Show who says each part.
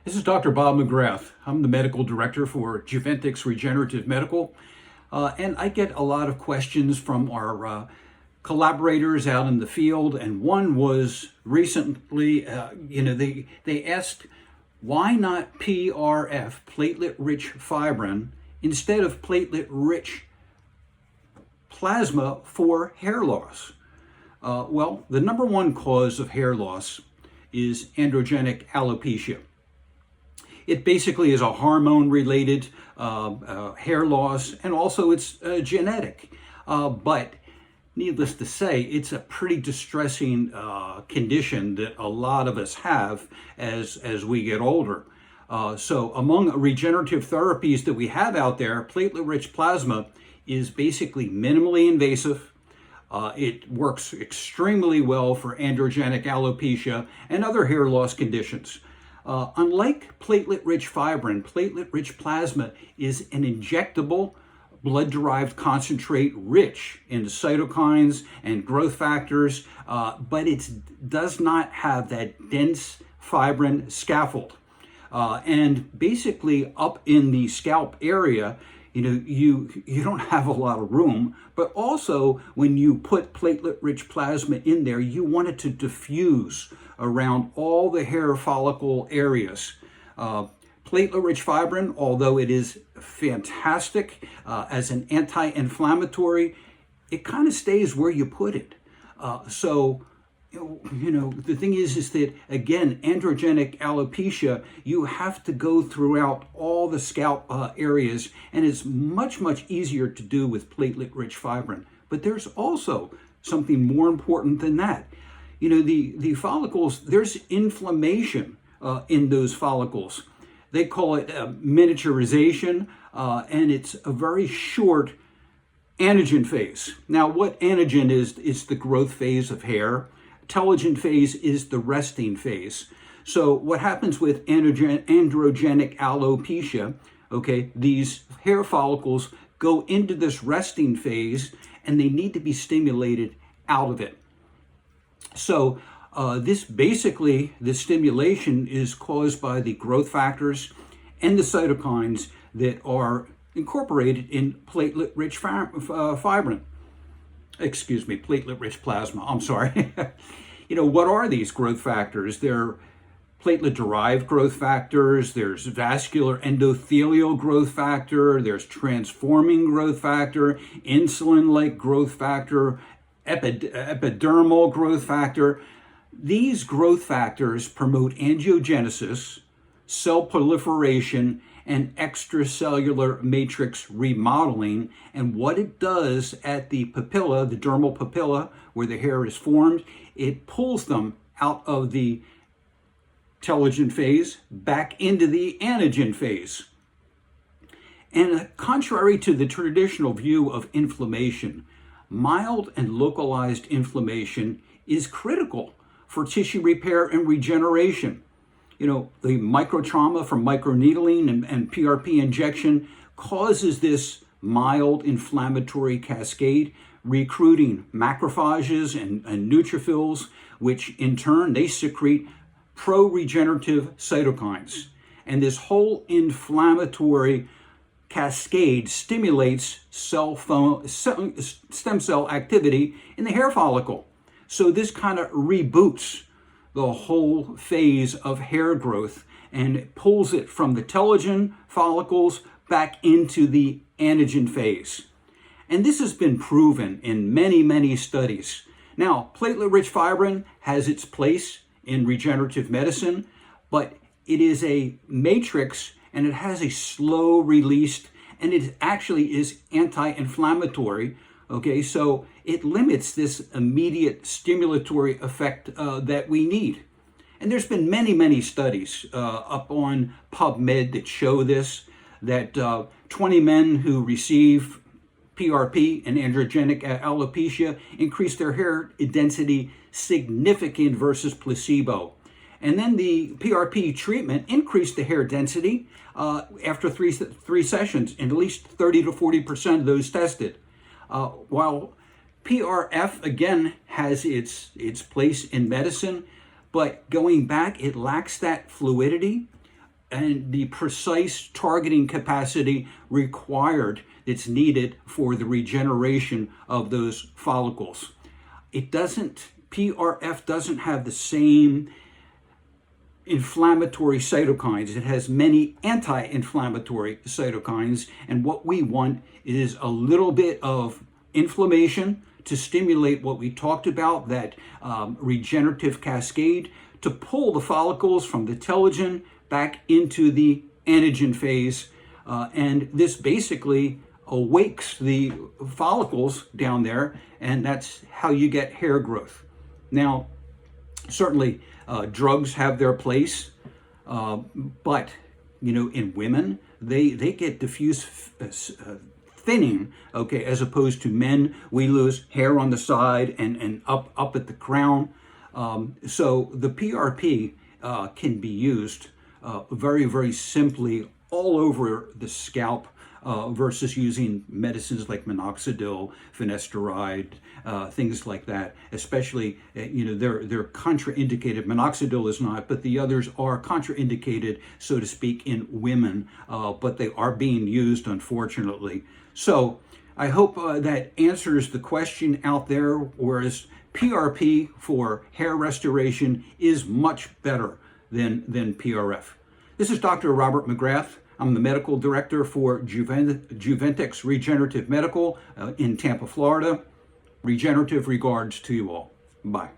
Speaker 1: This is Dr. Bob McGrath. I'm the medical director for Juventix Regenerative Medical, and I get a lot of questions from our collaborators out in the field. And one was recently, they asked, why not PRF, platelet-rich fibrin, instead of platelet-rich plasma for hair loss? Well, the number one cause of hair loss is androgenic alopecia. It basically is a hormone-related hair loss, and also it's genetic. But needless to say, it's a pretty distressing condition that a lot of us have as we get older. So among regenerative therapies that we have out there, platelet-rich plasma is basically minimally invasive. It works extremely well for androgenic alopecia and other hair loss conditions. Unlike platelet-rich fibrin, platelet-rich plasma is an injectable blood-derived concentrate rich in cytokines and growth factors, but it does not have that dense fibrin scaffold. And basically up in the scalp area, you don't have a lot of room, but also when you put platelet-rich plasma in there, you want it to diffuse around all the hair follicle areas. Platelet-rich fibrin, although it is fantastic as an anti-inflammatory, it kind of stays where you put it. The thing is that, again, androgenic alopecia, you have to go throughout all the scalp areas, and it's much, much easier to do with platelet-rich fibrin. But there's also something more important than that. The follicles, there's inflammation in those follicles. They call it miniaturization, and it's a very short anagen phase. Now, what anagen is the growth phase of hair. Telogen phase is the resting phase. So what happens with androgenic alopecia, okay, these hair follicles go into this resting phase and they need to be stimulated out of it. So this stimulation is caused by the growth factors and the cytokines that are incorporated in platelet-rich fibrin. Platelet-rich plasma, I'm sorry. What are these growth factors? They're platelet-derived growth factors, there's vascular endothelial growth factor, there's transforming growth factor, insulin-like growth factor, epidermal growth factor. These growth factors promote angiogenesis, cell proliferation, and extracellular matrix remodeling. And what it does at the papilla, the dermal papilla, where the hair is formed, it pulls them out of the telogen phase back into the anagen phase. And contrary to the traditional view of inflammation, mild and localized inflammation is critical for tissue repair and regeneration. The microtrauma from microneedling and PRP injection causes this mild inflammatory cascade, recruiting macrophages and neutrophils, which in turn, they secrete pro-regenerative cytokines. And this whole inflammatory cascade stimulates stem cell activity in the hair follicle. So this kind of reboots the whole phase of hair growth and it pulls it from the telogen follicles back into the anagen phase. And this has been proven in many, many studies. Now, platelet-rich fibrin has its place in regenerative medicine, but it is a matrix and it has a slow released, and it actually is anti-inflammatory. Okay, so it limits this immediate stimulatory effect that we need. And there's been many, many studies up on PubMed that show this, that 20 men who receive PRP and androgenic alopecia increase their hair density significant versus placebo. And then the PRP treatment increased the hair density after three sessions in at least 30 to 40% of those tested. While PRF, again, has its place in medicine, but going back, it lacks that fluidity. and the precise targeting capacity required that's needed for the regeneration of those follicles. PRF doesn't have the same inflammatory cytokines. It has many anti-inflammatory cytokines, and what we want is a little bit of inflammation to stimulate what we talked about, that regenerative cascade, to pull the follicles from the telogen back into the anagen phase, and this basically awakes the follicles down there, and that's how you get hair growth. Now, certainly drugs have their place, but in women, they get diffuse thinning, okay, as opposed to men. We lose hair on the side and up at the crown. So the PRP can be used very, very simply all over the scalp, versus using medicines like minoxidil, finasteride, things like that. Especially, they're contraindicated. Minoxidil is not, but the others are contraindicated, so to speak, in women, but they are being used, unfortunately. So I hope that answers the question out there, whereas PRP for hair restoration is much better than PRF. This is Dr. Robert McGrath. I'm the medical director for Juventix Regenerative Medical in Tampa, Florida. Regenerative regards to you all. Bye.